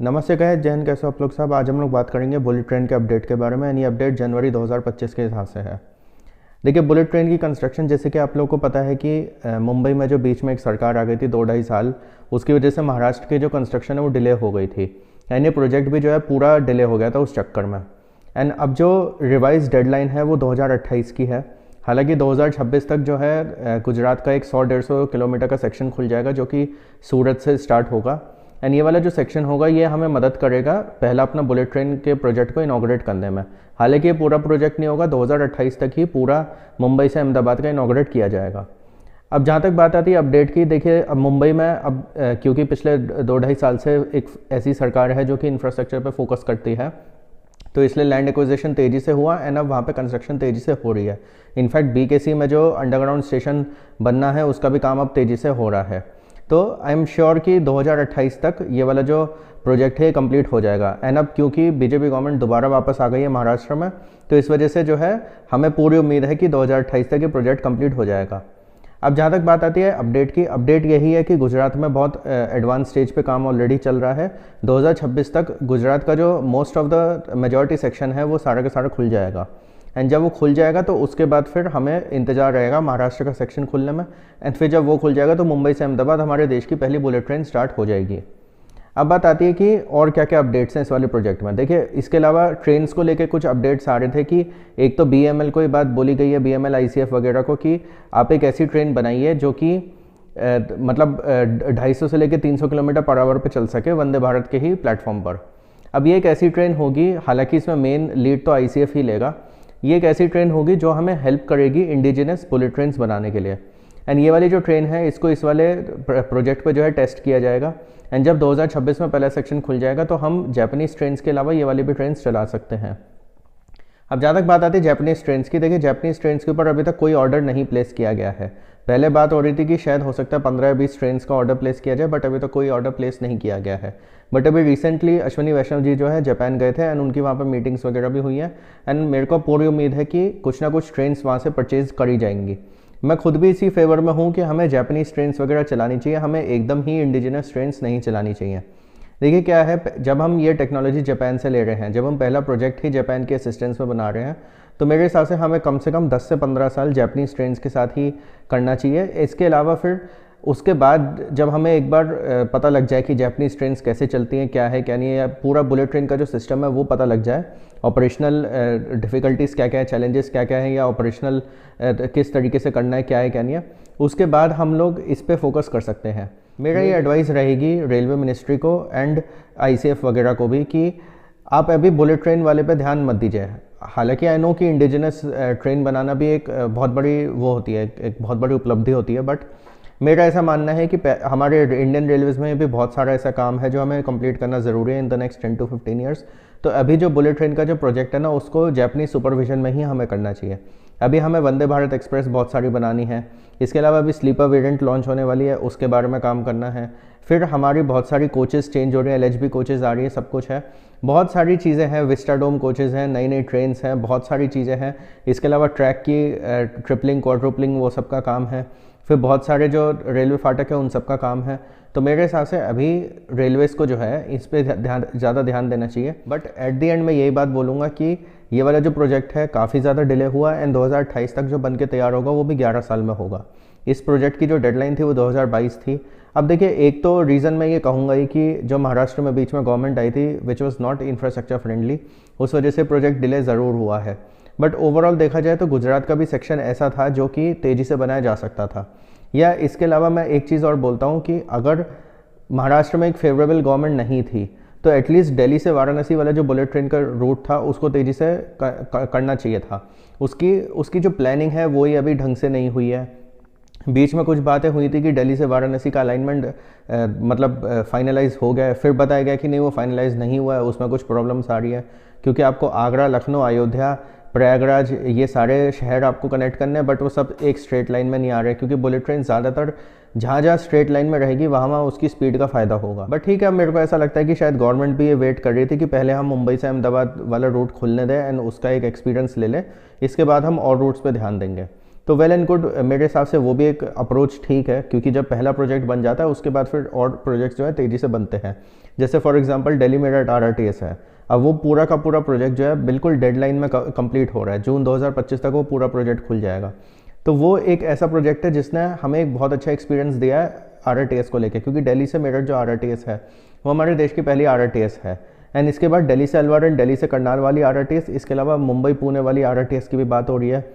नमस्ते कहे जैन, कैसे हो आप लोग साहब। आज हम लोग बात करेंगे बुलेट ट्रेन के अपडेट के बारे में। यानी अपडेट जनवरी 2025 के हिसाब से है। देखिए, बुलेट ट्रेन की कंस्ट्रक्शन, जैसे कि आप लोग को पता है कि मुंबई में जो बीच में एक सरकार आ गई थी 2-2.5 साल, उसकी वजह से महाराष्ट्र की जो कंस्ट्रक्शन है वो डिले हो गई थी। यानी प्रोजेक्ट भी जो है पूरा डिले हो गया था उस चक्कर में। एंड अब जो रिवाइज डेडलाइन है वो 2028 की है। हालांकि 2026 तक जो है गुजरात का एक 100-150 किलोमीटर का सेक्शन खुल जाएगा जो कि सूरत से स्टार्ट होगा। एंड ये वाला जो सेक्शन होगा ये हमें मदद करेगा पहला अपना बुलेट ट्रेन के प्रोजेक्ट को इनॉग्रेट करने में। हालांकि ये पूरा प्रोजेक्ट नहीं होगा, 2028 तक ही पूरा मुंबई से अहमदाबाद का इनॉग्रेट किया जाएगा। अब जहाँ तक बात आती है अपडेट की, देखिए अब मुंबई में अब क्योंकि पिछले 2-2.5 साल से एक ऐसी सरकार है जो कि इंफ्रास्ट्रक्चर पर फोकस करती है, तो इसलिए लैंड एक्विजिशन तेज़ी से हुआ एंड अब वहाँ पे कंस्ट्रक्शन तेज़ी से हो रही है। इनफैक्ट BKC में जो अंडरग्राउंड स्टेशन बनना है उसका भी काम अब तेज़ी से हो रहा है। तो आई एम श्योर कि 2028 तक ये वाला जो प्रोजेक्ट है कंप्लीट हो जाएगा। एंड अब क्योंकि बीजेपी गवर्नमेंट दोबारा वापस आ गई है महाराष्ट्र में, तो इस वजह से जो है हमें पूरी उम्मीद है कि 2028 तक ये प्रोजेक्ट कंप्लीट हो जाएगा। अब जहाँ तक बात आती है अपडेट की, अपडेट यही है कि गुजरात में बहुत एडवांस स्टेज पे काम ऑलरेडी चल रहा है। 2026 तक गुजरात का जो most of the majority section है वो सारा का सारा खुल जाएगा। एंड जब वो खुल जाएगा तो उसके बाद फिर हमें इंतजार रहेगा महाराष्ट्र का सेक्शन खुलने में। एंड फिर जब वो खुल जाएगा तो मुंबई से अहमदाबाद हमारे देश की पहली बुलेट ट्रेन स्टार्ट हो जाएगी। अब बात आती है कि और क्या क्या अपडेट्स हैं इस वाले प्रोजेक्ट में। देखिए, इसके अलावा ट्रेन्स को लेके कुछ अपडेट्स आ रहे थे कि एक तो BML को ये बात बोली गई है, BML ICF वगैरह को, कि आप एक ऐसी ट्रेन बनाइए जो कि मतलब 250 से लेकर 300 किलोमीटर पर आवर पर चल सके वंदे भारत के ही प्लेटफॉर्म पर। अब ये एक ऐसी ट्रेन होगी, हालांकि इसमें मेन लीड तो ICF ही लेगा। ये एक ऐसी ट्रेन होगी जो हमें हेल्प करेगी इंडिजिनस बुलेट ट्रेन्स बनाने के लिए। एंड ये वाली जो ट्रेन है इसको इस वाले प्रोजेक्ट पे जो है टेस्ट किया जाएगा। एंड जब 2026 में पहला सेक्शन खुल जाएगा तो हम जापानीज़ ट्रेन्स के अलावा ये वाली भी ट्रेन्स चला सकते हैं। अब जहाँ तक बात आती है जापानीज़ ट्रेन्स की, देखिए जापानीज़ ट्रेन्स के ऊपर अभी तक कोई ऑर्डर नहीं प्लेस किया गया है। पहले बात हो रही थी कि शायद हो सकता है 15-20 ट्रेन्स का ऑर्डर प्लेस किया जाए, बट अभी तक कोई ऑर्डर प्लेस नहीं किया गया है। बट अभी रिसेंटली अश्विनी वैष्णव जी जो है जापान गए थे एंड उनकी वहाँ पर मीटिंग्स वगैरह भी हुई हैं। एंड मेरे को पूरी उम्मीद है कि कुछ ना कुछ ट्रेन्स वहाँ से परचेज करी जाएंगी। मैं खुद भी इसी फेवर में हूँ कि हमें जापानीज़ ट्रेन्स वगैरह चलानी चाहिए, हमें एकदम ही इंडिजिनस ट्रेन्स नहीं चलानी चाहिए। देखिए क्या है, जब हम ये टेक्नोलॉजी जापान से ले रहे हैं, जब हम पहला प्रोजेक्ट ही जापान के असिस्टेंस में बना रहे हैं, तो मेरे हिसाब से हमें कम से कम 10 से 15 साल जापानीज़ ट्रेन्स के साथ ही करना चाहिए। इसके अलावा फिर उसके बाद जब हमें एक बार पता लग जाए कि जापानीज़ ट्रेन्स कैसे चलती हैं, क्या है क्या नहीं है, या पूरा बुलेट ट्रेन का जो सिस्टम है वो पता लग जाए, ऑपरेशनल डिफ़िकल्टीज़ क्या क्या है, चैलेंजेस क्या क्या है, या ऑपरेशनल किस तरीके से करना है, क्या है क्या नहीं है, उसके बाद हम लोग इस पे फोकस कर सकते हैं। मेरा ये एडवाइस रहेगी रेलवे मिनिस्ट्री को एंड ICF वगैरह को भी कि आप अभी बुलेट ट्रेन वाले पे ध्यान मत दीजिए। हालांकि आई नो कि इंडिजिनस ट्रेन बनाना भी एक बहुत बड़ी वो होती है, एक बहुत बड़ी उपलब्धि होती है, बट मेरा ऐसा मानना है कि हमारे इंडियन रेलवेज़ में भी बहुत सारा ऐसा काम है जो हमें कंप्लीट करना ज़रूरी है in the next 10 to 15 years. तो अभी जो बुलेट ट्रेन का जो प्रोजेक्ट है ना, उसको जापानीज सुपरविजन में ही हमें करना चाहिए। अभी हमें वंदे भारत एक्सप्रेस बहुत सारी बनानी है, इसके अलावा अभी स्लीपर वेरिएंट लॉन्च होने वाली है, उसके बारे में काम करना है। फिर हमारी बहुत सारी कोचेज़ चेंज हो रही है, LHB कोचेज़ आ रही है, सब कुछ है, बहुत सारी चीज़ें हैं, विस्टाडोम कोचेज़ हैं, नई नई ट्रेन्स हैं, बहुत सारी चीज़ें हैं। इसके अलावा ट्रैक की ट्रिपलिंग क्वाड्रुपलिंग वो सब का काम है। फिर बहुत सारे जो रेलवे फाटक है उन सब का काम है। तो मेरे हिसाब से अभी रेलवेज़ को जो है इस पर ज़्यादा ध्यान देना चाहिए। बट एट द एंड मैं यही बात बोलूँगा कि ये वाला जो प्रोजेक्ट है काफ़ी ज़्यादा डिले हुआ है एंड 2028 तक जो बन के तैयार होगा वो भी 11 साल में होगा। इस प्रोजेक्ट की जो डेडलाइन थी वो 2022 थी। अब देखिए, एक तो रीज़न मैं ये कहूँगा ही कि जो महाराष्ट्र में बीच में गवर्नमेंट आई थी which was not infrastructure friendly, उस वजह से प्रोजेक्ट डिले ज़रूर हुआ है। बट ओवरऑल देखा जाए तो गुजरात का भी सेक्शन ऐसा था जो कि तेज़ी से बनाया जा सकता था। या इसके अलावा मैं एक चीज़ और बोलता हूँ कि अगर महाराष्ट्र में एक फेवरेबल गवर्नमेंट नहीं थी तो एटलीस्ट दिल्ली से वाराणसी वाला जो बुलेट ट्रेन का रूट था उसको तेज़ी से करना चाहिए था। उसकी जो प्लानिंग है वो ही अभी ढंग से नहीं हुई है। बीच में कुछ बातें हुई थी कि दिल्ली से वाराणसी का अलाइनमेंट मतलब फाइनलाइज हो गया है, फिर बताया गया कि नहीं वो फाइनलाइज नहीं हुआ है, उसमें कुछ प्रॉब्लम्स आ रही है, क्योंकि आपको आगरा, लखनऊ, अयोध्या, प्रयागराज ये सारे शहर आपको कनेक्ट करने हैं, बट वो सब एक स्ट्रेट लाइन में नहीं आ रहे, क्योंकि बुलेट ट्रेन ज़्यादातर जहाँ स्ट्रेट लाइन में रहेगी वहाँ उसकी स्पीड का फ़ायदा होगा। बट ठीक है, मेरे को ऐसा लगता है कि शायद गवर्नमेंट भी ये वेट कर रही थी कि पहले हम मुंबई से अहमदाबाद वाला रूट खुलने दें एंड उसका एक एक्सपीरियंस ले लें, इसके बाद हम और रूट्स पे ध्यान देंगे। तो वेल एंड गुड, मेरे हिसाब से वो भी एक अप्रोच ठीक है, क्योंकि जब पहला प्रोजेक्ट बन जाता है उसके बाद फिर और प्रोजेक्ट्स जो है तेज़ी से बनते हैं। जैसे for example Delhi Meerut RRTS है, अब वो पूरा का पूरा प्रोजेक्ट जो है बिल्कुल डेडलाइन में कंप्लीट हो रहा है, जून 2025 तक वो पूरा प्रोजेक्ट खुल जाएगा। तो वो एक ऐसा प्रोजेक्ट है जिसने हमें एक बहुत अच्छा एक्सपीरियंस दिया है RRTS को लेकर, क्योंकि दिल्ली से मेरठ जो RRTS है वो हमारे देश की पहली RRTS है। एंड इसके बाद दिल्ली से अलवर एंड दिल्ली से करनाल वाली RRTS, इसके अलावा मुंबई पुणे वाली RRTS की भी बात हो रही है,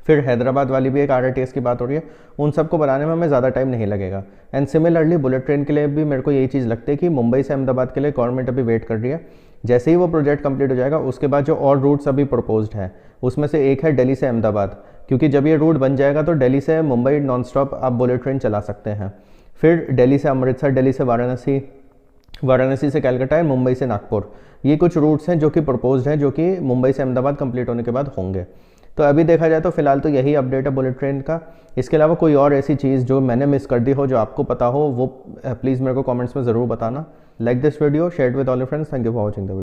फिर हैदराबाद वाली भी एक RRTS की बात हो रही है। उन सबको बनाने में हमें ज़्यादा टाइम नहीं लगेगा। एंड सिमिलरली बुलेट ट्रेन के लिए भी मेरे को यही चीज़ लगती है कि मुंबई से अहमदाबाद के लिए गवर्नमेंट अभी वेट कर रही है। जैसे ही वो प्रोजेक्ट कंप्लीट हो जाएगा उसके बाद जो और रूट्स अभी प्रपोज्ड हैं उसमें से एक है दिल्ली से अहमदाबाद, क्योंकि जब ये रूट बन जाएगा तो दिल्ली से मुंबई नॉन स्टॉप आप बुलेट ट्रेन चला सकते हैं। फिर दिल्ली से अमृतसर, दिल्ली से वाराणसी, वाराणसी से कलकत्ता एंड मुंबई से नागपुर, ये कुछ रूट्स हैं जो कि प्रपोज्ड हैं, जो कि मुंबई से अहमदाबाद कंप्लीट होने के बाद होंगे। तो अभी देखा जाए तो फिलहाल तो यही अपडेट है बुलेट ट्रेन का। इसके अलावा कोई और ऐसी चीज़ जो मैंने मिस कर दी हो, जो आपको पता हो, वो प्लीज़ मेरे को कमेंट्स में ज़रूर बताना। Like this video, share with all your friends. Thank you for watching the video.